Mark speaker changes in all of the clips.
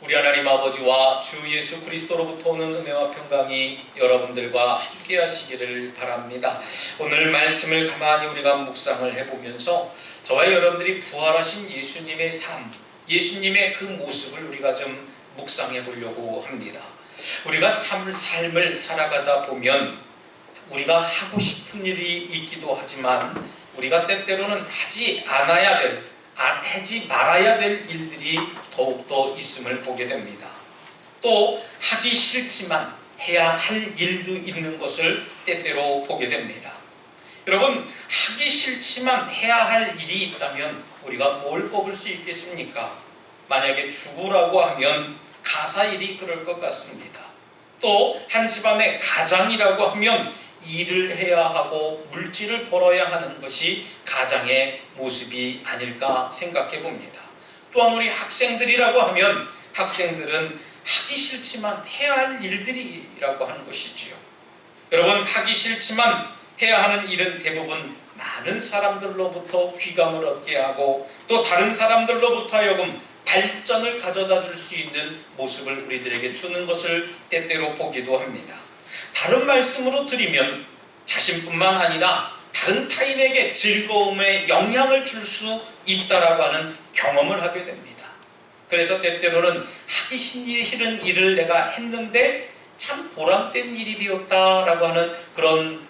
Speaker 1: 우리 하나님 아버지와 주 예수 그리스도로부터 오는 은혜와 평강이 여러분들과 함께 하시기를 바랍니다. 오늘 말씀을 가만히 우리가 묵상을 해보면서 저와 여러분들이 부활하신 예수님의 삶, 예수님의 그 모습을 우리가 좀 묵상해 보려고 합니다. 우리가 삶을 살아가다 보면 우리가 하고 싶은 일이 있기도 하지만 우리가 때때로는 하지 말아야 될 일들이 더욱더 있음을 보게 됩니다. 또 하기 싫지만 해야 할 일도 있는 것을 때때로 보게 됩니다. 여러분, 하기 싫지만 해야 할 일이 있다면 우리가 뭘 꼽을 수 있겠습니까? 만약에 주부라고 하면 가사일이 그럴 것 같습니다. 또 한 집안의 가장이라고 하면 일을 해야 하고 물질을 벌어야 하는 것이 가장의 모습이 아닐까 생각해 봅니다. 또한 우리 학생들이라고 하면 학생들은 하기 싫지만 해야 할 일들이라고 하는 것이지요. 여러분, 하기 싫지만 해야 하는 일은 대부분 많은 사람들로부터 귀감을 얻게 하고 또 다른 사람들로부터 하여금 발전을 가져다 줄 수 있는 모습을 우리들에게 주는 것을 때때로 보기도 합니다. 다른 말씀으로 드리면 자신뿐만 아니라 다른 타인에게 즐거움에 영향을 줄 수 있다라고 하는 경험을 하게 됩니다. 그래서 때때로는 하기 싫은 일을 내가 했는데 참 보람된 일이 되었다라고 하는 그런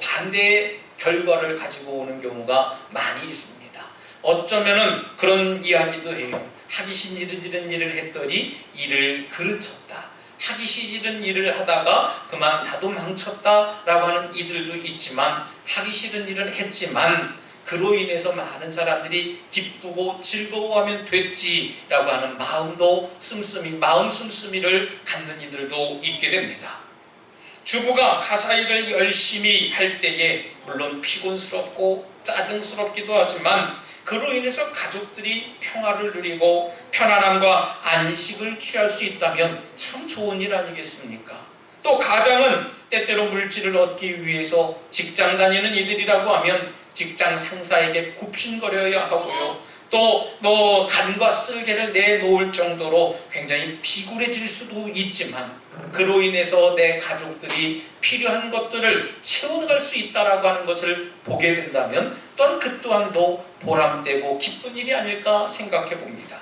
Speaker 1: 반대의 결과를 가지고 오는 경우가 많이 있습니다. 어쩌면은 그런 이야기도 해요. 하기 싫은 일을 했더니 일을 그르쳤다. 하기 싫은 일을 하다가 그만 나도 망쳤다라고 하는 이들도 있지만 하기 싫은 일을 했지만 그로 인해서 많은 사람들이 기쁘고 즐거워하면 됐지라고 하는 마음 씀씀이를 갖는 이들도 있게 됩니다. 주부가 가사일을 열심히 할 때에 물론 피곤스럽고 짜증스럽기도 하지만 그로 인해서 가족들이 평화를 누리고 편안함과 안식을 취할 수 있다면 참 좋은 일 아니겠습니까? 또 가장은 때때로 물질을 얻기 위해서 직장 다니는 이들이라고 하면 직장 상사에게 굽신거려야 하고요. 또 간과 쓸개를 내놓을 정도로 굉장히 비굴해질 수도 있지만 그로 인해서 내 가족들이 필요한 것들을 채워갈 수 있다라고 하는 것을 보게 된다면 또한 그 또한도 보람되고 기쁜 일이 아닐까 생각해 봅니다.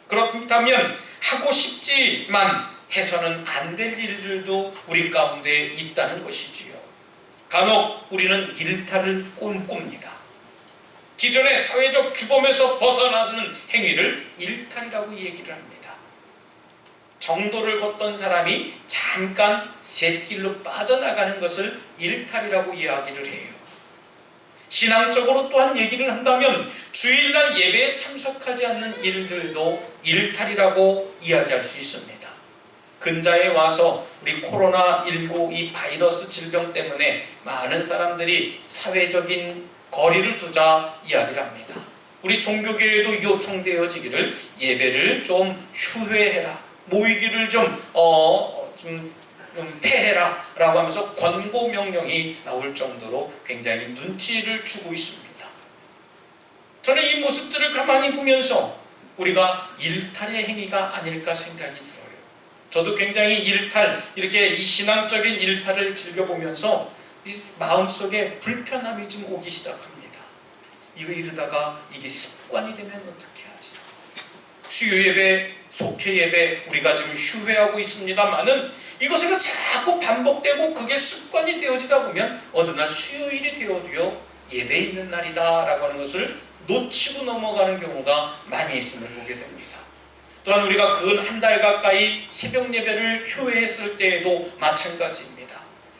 Speaker 1: 그렇다면 하고 싶지만 해서는 안 될 일들도 우리 가운데 있다는 것이지요. 간혹 우리는 일탈을 꿈꿉니다. 기존의 사회적 규범에서 벗어나는 행위를 일탈이라고 얘기를 합니다. 정도를 걷던 사람이 잠깐 샛길로 빠져나가는 것을 일탈이라고 이야기를 해요. 신앙적으로 또한 얘기를 한다면 주일날 예배에 참석하지 않는 일들도 일탈이라고 이야기할 수 있습니다. 근자에 와서 우리 코로나19 이 바이러스 질병 때문에 많은 사람들이 사회적인 거리를 두자 이야기를 합니다. 우리 종교계에도 요청되어지기를 예배를 좀 휴회해라, 모이기를 좀 폐해라 라고 하면서 권고 명령이 나올 정도로 굉장히 눈치를 주고 있습니다. 저는 이 모습들을 가만히 보면서 우리가 일탈의 행위가 아닐까 생각이 들어요. 저도 굉장히 이렇게 이 신앙적인 일탈을 즐겨보면서 마음속에 불편함이 좀 오기 시작합니다. 이거 이러다가 이게 습관이 되면 어떻게 하지? 수요 예배, 속회 예배 우리가 지금 휴회하고 있습니다만은 이것이 자꾸 반복되고 그게 습관이 되어지다 보면 어느 날 수요일이 되어도요 예배 있는 날이다 라고 하는 것을 놓치고 넘어가는 경우가 많이 있음을 보게 됩니다. 또한 우리가 근 한 달 가까이 새벽 예배를 휴회했을 때에도 마찬가지입니다.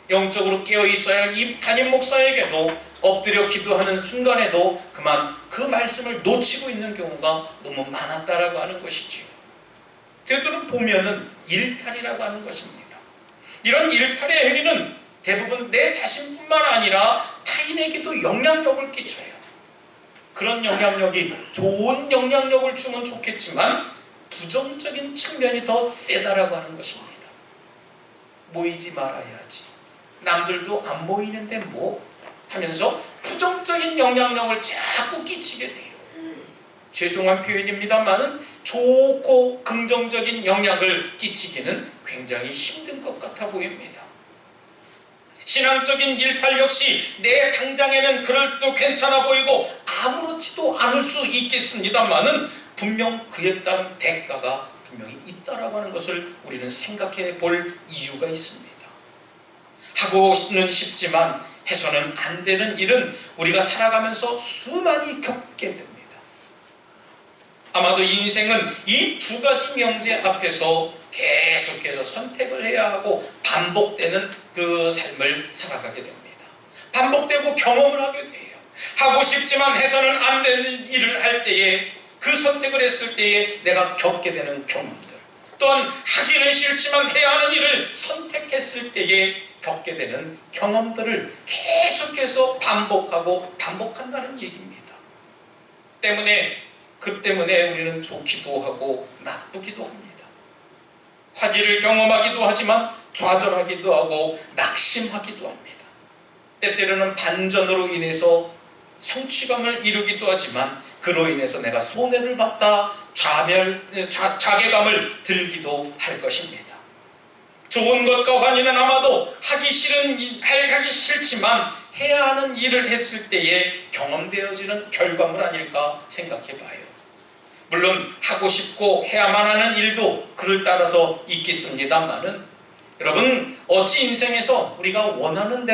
Speaker 1: 영적으로 깨어 있어야 할 이 담임 목사에게도 엎드려 기도하는 순간에도 그만 그 말씀을 놓치고 있는 경우가 너무 많았다라고 하는 것이지요. 되도록 보면은 일탈이라고 하는 것입니다. 이런 일탈의 행위는 대부분 내 자신뿐만 아니라 타인에게도 영향력을 끼쳐요. 그런 영향력이 좋은 영향력을 주면 좋겠지만 부정적인 측면이 더 세다라고 하는 것입니다. 모이지 말아야지. 남들도 안 모이는데 뭐 하면서 부정적인 영향력을 자꾸 끼치게 돼요. 죄송한 표현입니다만은 좋고 긍정적인 영향을 끼치기는 굉장히 힘든 것 같아 보입니다. 신앙적인 일탈 역시 내 당장에는 그럴도 괜찮아 보이고 아무렇지도 않을 수 있겠습니다만은 분명 그에 따른 대가가 분명히 있다라고 하는 것을 우리는 생각해 볼 이유가 있습니다. 하고는 싶지만 해서는 안 되는 일은 우리가 살아가면서 수많이 겪게 됩니다. 아마도 인생은 이 두 가지 명제 앞에서 계속해서 선택을 해야 하고 반복되는 그 삶을 살아가게 됩니다. 반복되고 경험을 하게 돼요. 하고 싶지만 해서는 안 되는 일을 할 때에 그 선택을 했을 때에 내가 겪게 되는 경험들, 또한 하기는 싫지만 해야 하는 일을 선택했을 때에 겪게 되는 경험들을 계속해서 반복하고 반복한다는 얘기입니다. 그 때문에 우리는 좋기도 하고 나쁘기도 합니다. 화기를 경험하기도 하지만 좌절하기도 하고 낙심하기도 합니다. 때때로는 반전으로 인해서 성취감을 이루기도 하지만 그로 인해서 내가 손해를 봤다 자괴감을 들기도 할 것입니다. 좋은 것과 환희는 아마도 하기 싫지만 해야 하는 일을 했을 때에 경험되어지는 결과물 아닐까 생각해 봐요. 물론 하고 싶고 해야만 하는 일도 그를 따라서 있겠습니다만은 여러분, 어찌 인생에서 우리가 원하는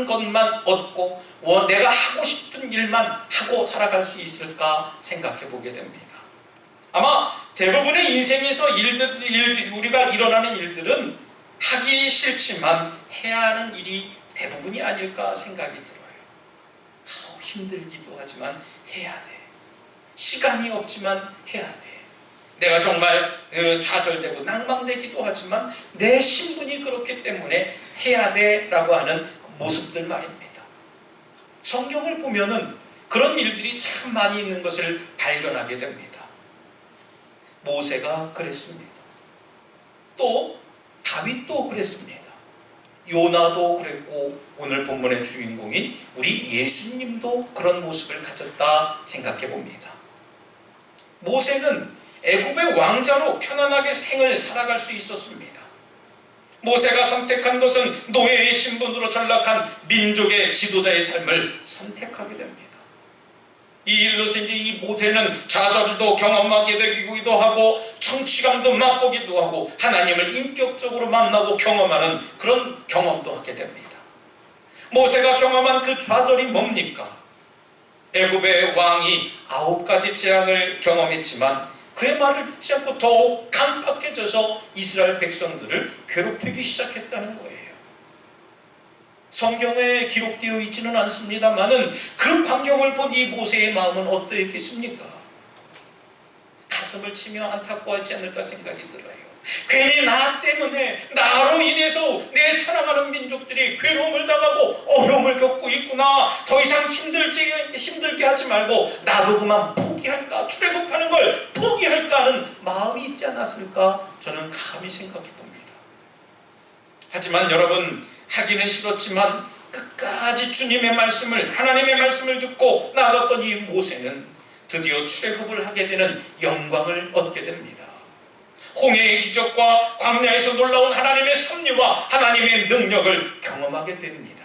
Speaker 1: 것만 얻고 내가 하고 싶은 일만 하고 살아갈 수 있을까 생각해 보게 됩니다. 아마 대부분의 인생에서 우리가 일어나는 일들은 하기 싫지만 해야 하는 일이 대부분이 아닐까 생각이 들어요. 힘들기도 하지만 해야 돼. 시간이 없지만 해야 돼. 내가 정말 좌절되고 낭망되기도 하지만 내 신분이 그렇기 때문에 해야 돼 라고 하는 모습들 말입니다. 성경을 보면은 그런 일들이 참 많이 있는 것을 발견하게 됩니다. 모세가 그랬습니다. 또 다윗도 그랬습니다. 요나도 그랬고 오늘 본문의 주인공인 우리 예수님도 그런 모습을 가졌다 생각해 봅니다. 모세는 애굽의 왕자로 편안하게 생을 살아갈 수 있었습니다. 모세가 선택한 것은 노예의 신분으로 전락한 민족의 지도자의 삶을 선택하게 됩니다. 이 일로서 이제 이 모세는 좌절도 경험하게 되기도 하고 성취감도 맛보기도 하고 하나님을 인격적으로 만나고 경험하는 그런 경험도 하게 됩니다. 모세가 경험한 그 좌절이 뭡니까? 애굽의 왕이 9가지 재앙을 경험했지만 그의 말을 듣지 않고 더욱 강팍해져서 이스라엘 백성들을 괴롭히기 시작했다는 거예요. 성경에 기록되어 있지는 않습니다만은 그 광경을 본 이 모세의 마음은 어떠했겠습니까? 가슴을 치며 안타까워하지 않을까 생각이 들어요. 괜히 나 때문에, 나로 인해서 내 사랑하는 민족들이 괴로움을 당하고 어려움을 겪고 있구나. 더 이상 힘들게 하지 말고 나도 그만 포기할까, 출애굽하는 걸 포기할까 하는 마음이 있지 않았을까 저는 감히 생각해 봅니다. 하지만 여러분, 하기는 싫었지만 끝까지 주님의 말씀을, 하나님의 말씀을 듣고 나아갔던 이 모세는 드디어 출애굽을 하게 되는 영광을 얻게 됩니다. 홍해의 기적과 광야에서 놀라운 하나님의 섭리와 하나님의 능력을 경험하게 됩니다.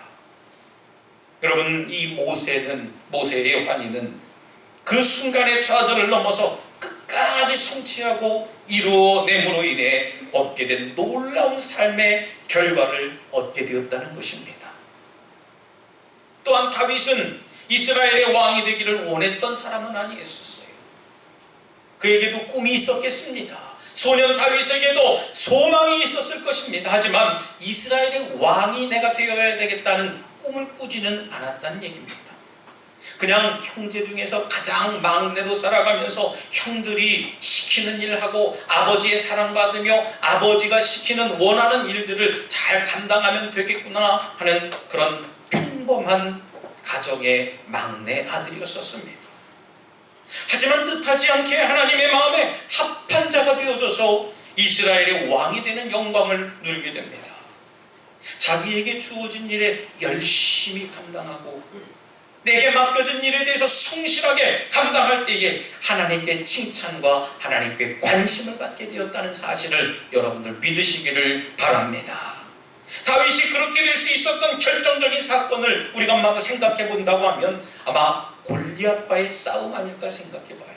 Speaker 1: 여러분, 이 모세의 환희는 그 순간의 좌절을 넘어서 끝까지 성취하고 이루어냄으로 인해 얻게 된 놀라운 삶의 결과를 얻게 되었다는 것입니다. 또한 다윗은 이스라엘의 왕이 되기를 원했던 사람은 아니었어요. 그에게도 꿈이 있었겠습니다. 소년 다윗에게도 소망이 있었을 것입니다. 하지만 이스라엘의 왕이 내가 되어야 되겠다는 꿈을 꾸지는 않았다는 얘기입니다. 그냥 형제 중에서 가장 막내로 살아가면서 형들이 시키는 일을 하고 아버지의 사랑받으며 아버지가 시키는 원하는 일들을 잘 감당하면 되겠구나 하는 그런 평범한 가정의 막내 아들이었습니다. 하지만 뜻하지 않게 하나님의 마음에 합한 자가 되어져서 이스라엘의 왕이 되는 영광을 누리게 됩니다. 자기에게 주어진 일에 열심히 감당하고 내게 맡겨진 일에 대해서 성실하게 감당할 때에 하나님께 칭찬과 하나님께 관심을 받게 되었다는 사실을 여러분들 믿으시기를 바랍니다. 다윗이 그렇게 될 수 있었던 결정적인 사건을 우리가 한번 생각해 본다고 하면 아마 골리앗과의 싸움 아닐까 생각해 봐요.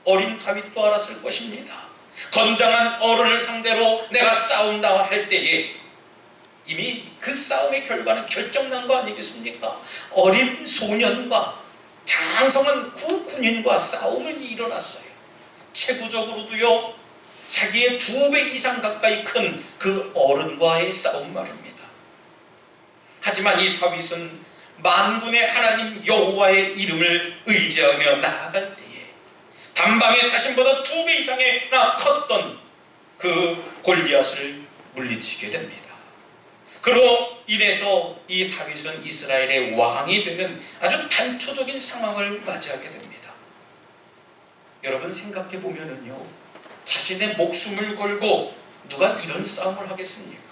Speaker 1: 어린 다윗도 알았을 것입니다. 건장한 어른을 상대로 내가 싸운다 할 때에 이미 그 싸움의 결과는 결정난 거 아니겠습니까? 어린 소년과 장성한 군인과 싸움을 일어났어요. 체구적으로도요, 자기의 2배 이상 가까이 큰 그 어른과의 싸움 말입니다. 하지만 이 다윗은 만군의 하나님 여호와의 이름을 의지하며 나아갈 때에 단방에 자신보다 2배 이상이나 컸던 그 골리앗을 물리치게 됩니다. 그로 인해서 이 다윗은 이스라엘의 왕이 되는 아주 단초적인 상황을 맞이하게 됩니다. 여러분 생각해 보면은요, 자신의 목숨을 걸고 누가 이런 싸움을 하겠습니까?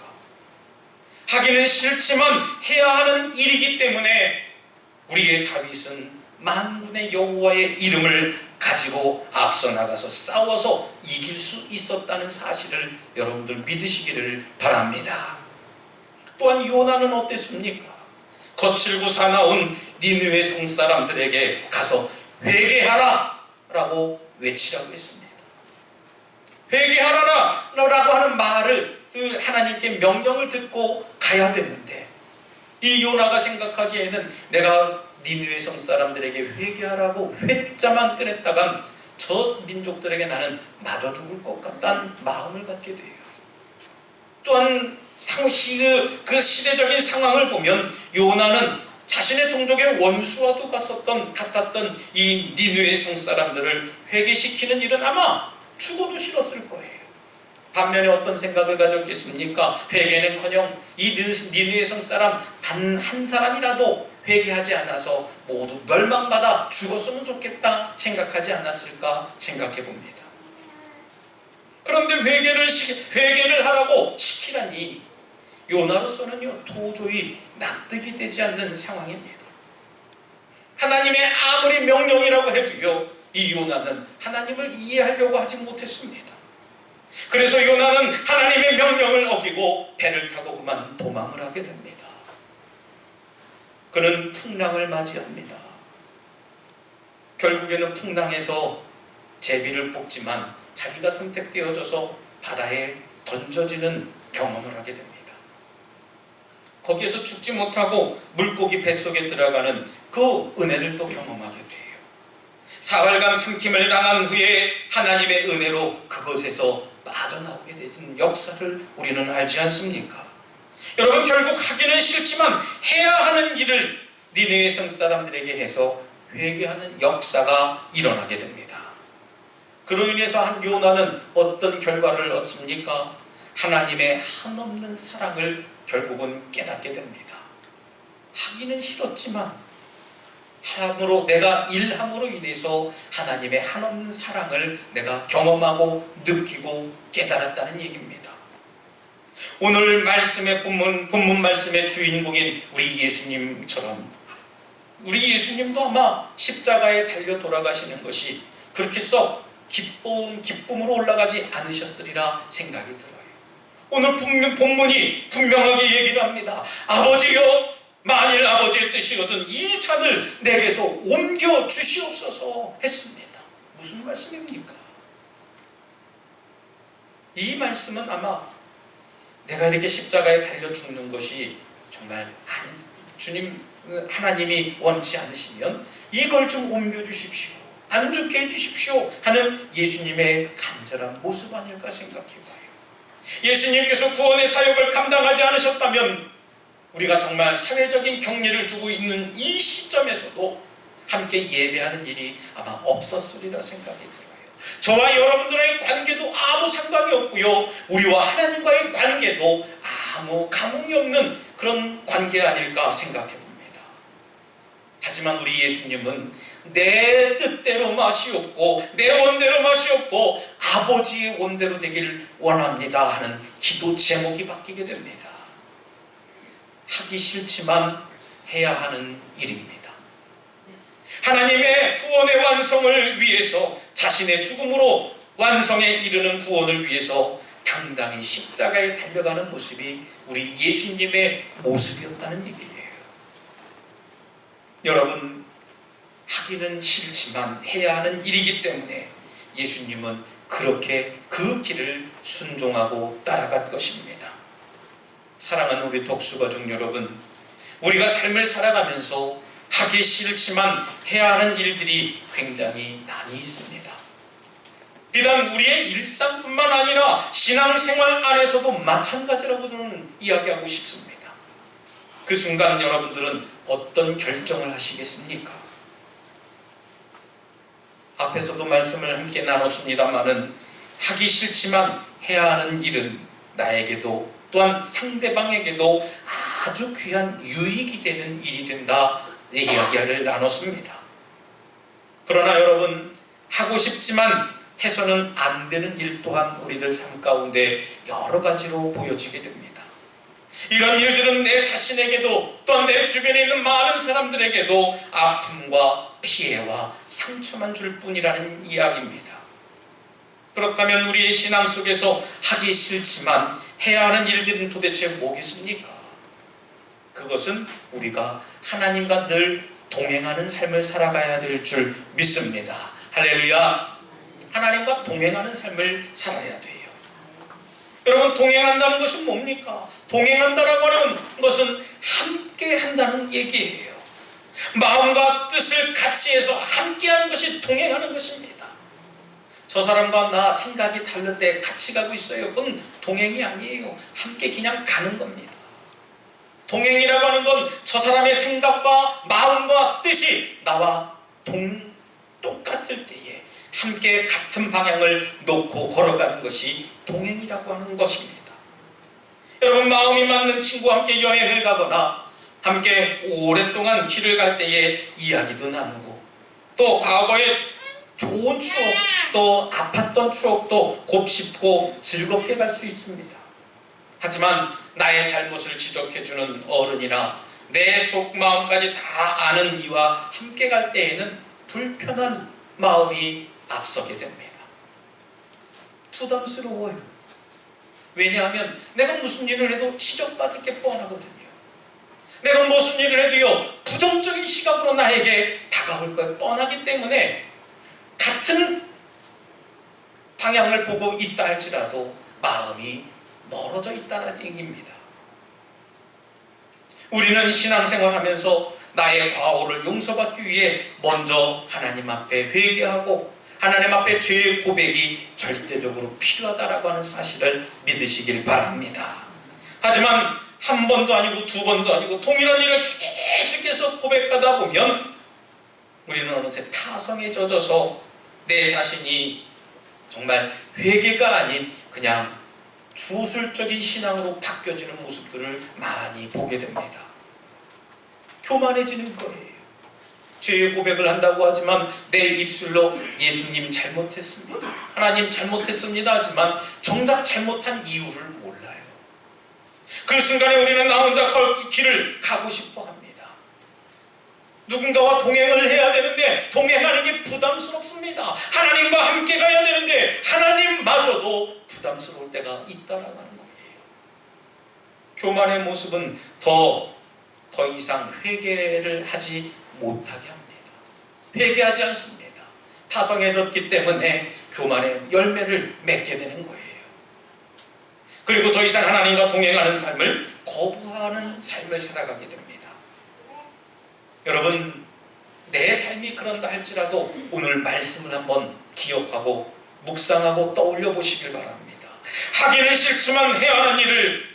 Speaker 1: 하기는 싫지만 해야 하는 일이기 때문에 우리의 다윗은 만군의 여호와의 이름을 가지고 앞서 나가서 싸워서 이길 수 있었다는 사실을 여러분들 믿으시기를 바랍니다. 또한 요나는 어땠습니까? 거칠고 사나운 니느웨 성 사람들에게 가서 회개하라 라고 외치라고 했습니다. 회개하라 라고 하는 말을 하나님께 명령을 듣고 가야 되는데 이 요나가 생각하기에는 내가 니느웨 성 사람들에게 회개하라고 회자만 꺼냈다간 저 민족들에게 나는 맞아 죽을 것 같다는 마음을 갖게 돼요. 또한 그 시대적인 상황을 보면 요나는 자신의 동족의 원수와도 같았던 이 니느웨 성 사람들을 회개시키는 일은 아마 죽어도 싫었을 거예요. 반면에 어떤 생각을 가졌겠습니까? 회개는커녕 이 니느웨 성 사람 단 한 사람이라도 회개하지 않아서 모두 멸망받아 죽었으면 좋겠다 생각하지 않았을까 생각해 봅니다. 그런데 회개를 하라고 시키라니 요나로서는요 도저히 납득이 되지 않는 상황입니다. 하나님의 아무리 명령이라고 해도요 이 요나는 하나님을 이해하려고 하지 못했습니다. 그래서 요나는 하나님의 명령을 어기고 배를 타고 그만 도망을 하게 됩니다. 그는 풍랑을 맞이합니다. 결국에는 풍랑에서 제비를 뽑지만 자기가 선택되어져서 바다에 던져지는 경험을 하게 됩니다. 거기에서 죽지 못하고 물고기 뱃속에 들어가는 그 은혜를 또 경험하게 돼요. 사흘간 삼킴을 당한 후에 하나님의 은혜로 그곳에서 빠져나오게 되는 역사를 우리는 알지 않습니까? 여러분 결국 하기는 싫지만 해야 하는 일을 니느웨 성 사람들에게 해서 회개하는 역사가 일어나게 됩니다. 그로 인해서 한 요나는 어떤 결과를 얻습니까? 하나님의 한없는 사랑을 결국은 깨닫게 됩니다. 하기는 싫었지만 내가 일함으로 인해서 하나님의 한없는 사랑을 내가 경험하고 느끼고 깨달았다는 얘기입니다. 오늘 말씀의 본문 말씀의 주인공인 우리 예수님처럼 우리 예수님도 아마 십자가에 달려 돌아가시는 것이 그렇게 썩 기쁨으로 올라가지 않으셨으리라 생각이 들어요. 오늘 본문이 분명하게 얘기를 합니다. 아버지여, 만일 아버지의 뜻이거든 이 잔을 내게서 옮겨 주시옵소서 했습니다. 무슨 말씀입니까? 이 말씀은 아마 내가 이렇게 십자가에 달려 죽는 것이 정말 주님 하나님이 원치 않으시면 이걸 좀 옮겨 주십시오, 안 죽게 해주십시오 하는 예수님의 간절한 모습 아닐까 생각해봐요. 예수님께서 구원의 사역을 감당하지 않으셨다면 우리가 정말 사회적인 격리를 두고 있는 이 시점에서도 함께 예배하는 일이 아마 없었으리라 생각이 들어요. 저와 여러분들의 관계도 아무 상관이 없고요, 우리와 하나님과의 관계도 아무 감흥이 없는 그런 관계 아닐까 생각해 봅니다. 하지만 우리 예수님은 내 뜻대로 마시옵고 내 원대로 마시옵고 아버지의 원대로 되길 원합니다 하는 기도 제목이 바뀌게 됩니다. 하기 싫지만 해야 하는 일입니다. 하나님의 구원의 완성을 위해서 자신의 죽음으로 완성에 이르는 구원을 위해서 당당히 십자가에 달려가는 모습이 우리 예수님의 모습이었다는 얘기예요. 여러분, 하기는 싫지만 해야 하는 일이기 때문에 예수님은 그렇게 그 길을 순종하고 따라갈 것입니다. 사랑하는 우리 독수가족 여러분, 우리가 삶을 살아가면서 하기 싫지만 해야 하는 일들이 굉장히 많이 있습니다. 비단 우리의 일상뿐만 아니라 신앙생활 안에서도 마찬가지라고 저는 이야기하고 싶습니다. 그 순간 여러분들은 어떤 결정을 하시겠습니까? 앞에서도 말씀을 함께 나눴습니다마는 하기 싫지만 해야 하는 일은 나에게도 또한 상대방에게도 아주 귀한 유익이 되는 일이 된다, 이 이야기를 나눴습니다. 그러나 여러분, 하고 싶지만 해서는 안 되는 일 또한 우리들 삶 가운데 여러 가지로 보여지게 됩니다. 이런 일들은 내 자신에게도 또한 내 주변에 있는 많은 사람들에게도 아픔과 피해와 상처만 줄 뿐이라는 이야기입니다. 그렇다면 우리의 신앙 속에서 하기 싫지만 해야 하는 일들은 도대체 뭐겠습니까? 그것은 우리가 하나님과 늘 동행하는 삶을 살아가야 될 줄 믿습니다. 할렐루야! 하나님과 동행하는 삶을 살아야 돼요. 여러분, 동행한다는 것은 뭡니까? 동행한다라고 하는 것은 함께 한다는 얘기예요. 마음과 뜻을 같이 해서 함께 하는 것이 동행하는 것입니다. 저 사람과 나 생각이 다른데 같이 가고 있어요. 그건 동행이 아니에요. 함께 그냥 가는 겁니다. 동행이라고 하는 건 저 사람의 생각과 마음과 뜻이 나와 똑같을 때에 함께 같은 방향을 놓고 걸어가는 것이 동행이라고 하는 것입니다. 여러분, 마음이 맞는 친구와 함께 여행을 가거나 함께 오랫동안 길을 갈 때에 이야기도 나누고 또 과거의 좋은 추억 또 아팠던 추억도 곱씹고 즐겁게 갈 수 있습니다. 하지만 나의 잘못을 지적해주는 어른이나 내 속마음까지 다 아는 이와 함께 갈 때에는 불편한 마음이 앞서게 됩니다. 부담스러워요. 왜냐하면 내가 무슨 일을 해도 지적받을 게 뻔하거든요. 내가 무슨 일을 해도요, 부정적인 시각으로 나에게 다가올 것 뻔하기 때문에 같은 방향을 보고 있다 할지라도 마음이 멀어져 있다는 얘기입니다. 우리는 신앙생활 하면서 나의 과오를 용서받기 위해 먼저 하나님 앞에 회개하고 하나님 앞에 죄의 고백이 절대적으로 필요하다라고 하는 사실을 믿으시길 바랍니다. 하지만 한 번도 아니고 두 번도 아니고 동일한 일을 계속해서 고백하다 보면 우리는 어느새 타성에 젖어서 내 자신이 정말 회개가 아닌 그냥 주술적인 신앙으로 바뀌어지는 모습들을 많이 보게 됩니다. 교만해지는 거예요. 죄의 고백을 한다고 하지만 내 입술로 예수님 잘못했습니다, 하나님 잘못했습니다 하지만 정작 잘못한 이유를 몰라요. 그 순간에 우리는 나 혼자 길을 가고 싶어 합니다. 누군가와 동행을 해야 되는데 동행하는 게 부담스럽습니다. 하나님과 함께 가야 되는데 하나님마저도 부담스러울 때가 있다라고 하는 거예요. 교만의 모습은 더 이상 회개를 하지 못하게 합니다. 회개하지 않습니다. 타성해졌기 때문에 교만의 열매를 맺게 되는 거예요. 그리고 더 이상 하나님과 동행하는 삶을 거부하는 삶을 살아가게 됩니다. 여러분, 내 삶이 그런다 할지라도 오늘 말씀을 한번 기억하고 묵상하고 떠올려 보시길 바랍니다. 하기는 싫지만 해야 하는 일을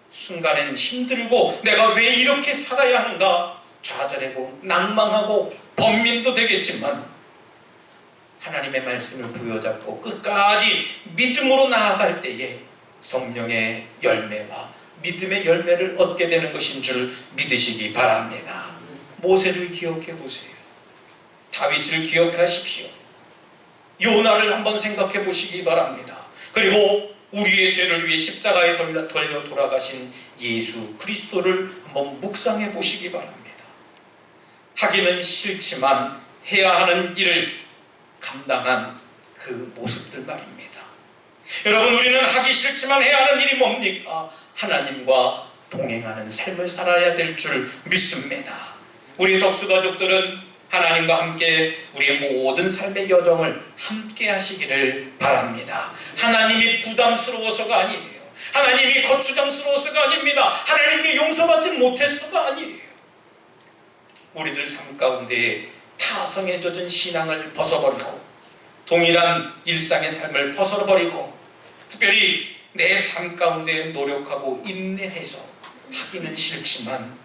Speaker 1: 순간엔 힘들고 내가 왜 이렇게 살아야 하는가 좌절하고 낭망하고 번민도 되겠지만 하나님의 말씀을 부여잡고 끝까지 믿음으로 나아갈 때에 성령의 열매와 믿음의 열매를 얻게 되는 것인 줄 믿으시기 바랍니다. 모세를 기억해 보세요. 다윗을 기억하십시오. 요나를 한번 생각해 보시기 바랍니다. 그리고 우리의 죄를 위해 십자가에 돌려 돌아가신 예수 그리스도를 한번 묵상해 보시기 바랍니다. 하기는 싫지만 해야 하는 일을 감당한 그 모습들 말입니다. 여러분, 우리는 하기 싫지만 해야 하는 일이 뭡니까? 하나님과 동행하는 삶을 살아야 될 줄 믿습니다. 우리 덕수가족들은 하나님과 함께 우리의 모든 삶의 여정을 함께 하시기를 바랍니다. 하나님이 부담스러워서가 아니에요. 하나님이 거추장스러워서가 아닙니다. 하나님께 용서받지 못해서가 아니에요. 우리들 삶 가운데 타성에 젖은 신앙을 벗어버리고 동일한 일상의 삶을 벗어버리고 특별히 내 삶 가운데 노력하고 인내해서 하기는 싫지만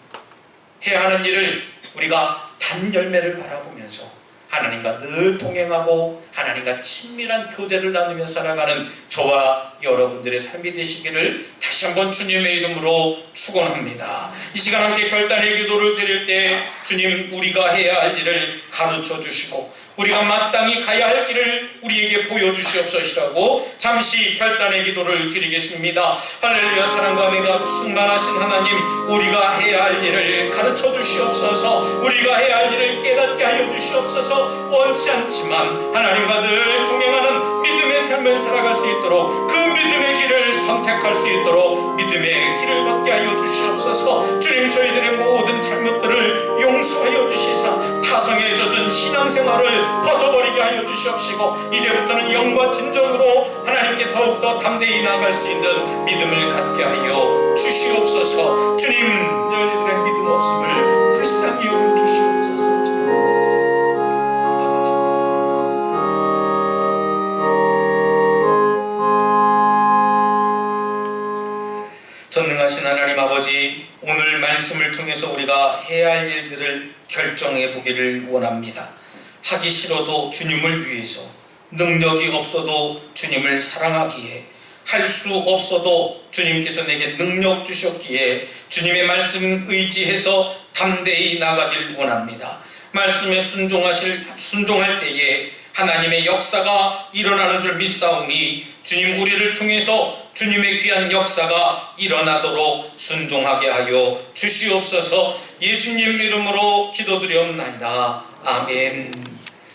Speaker 1: 해야 하는 일을 우리가 단열매를 바라보면서 하나님과 늘 동행하고 하나님과 친밀한 교제를 나누며 살아가는 저와 여러분들의 삶이 되시기를 다시 한번 주님의 이름으로 축원합니다. 이 시간 함께 결단의 기도를 드릴 때 주님, 우리가 해야 할 일을 가르쳐 주시고 우리가 마땅히 가야 할 길을 우리에게 보여주시옵소서라고 잠시 결단의 기도를 드리겠습니다. 할렐루야. 사랑과 은혜가 충만하신 하나님, 우리가 해야 할 일을 가르쳐 주시옵소서. 우리가 해야 할 일을 깨닫게 하여 주시옵소서. 원치 않지만 하나님과 늘 동행하는 믿음의 삶을 살아갈 수 있도록 그 믿음의 길을 선택할 수 있도록 믿음의 길을 걷게 하여 주시옵소서. 주님, 저희들의 모든 잘못들을 용서하여 주시사 타성에 젖은 신앙생활을 벗어버리게 하여 주시옵시고 이제부터는 영과 진정으로 하나님께 더욱더 담대히 나아갈 수 있는 믿음을 갖게 하여 주시옵소서. 주님, 너희들의 믿음 없음을 불쌍히 여겨 주시옵소서. 전능하신 하나님 아버지, 오늘 말씀을 통해서 우리가 해야 할 일들을 결정해 보기를 원합니다. 하기 싫어도 주님을 위해서, 능력이 없어도 주님을 사랑하기에, 할 수 없어도 주님께서 내게 능력 주셨기에 주님의 말씀 의지해서 담대히 나가길 원합니다. 말씀에 순종할 때에 하나님의 역사가 일어나는 줄 믿사오니 주님, 우리를 통해서 주님의 귀한 역사가 일어나도록 순종하게 하여 주시옵소서. 예수님 이름으로 기도드리옵나이다. 아멘.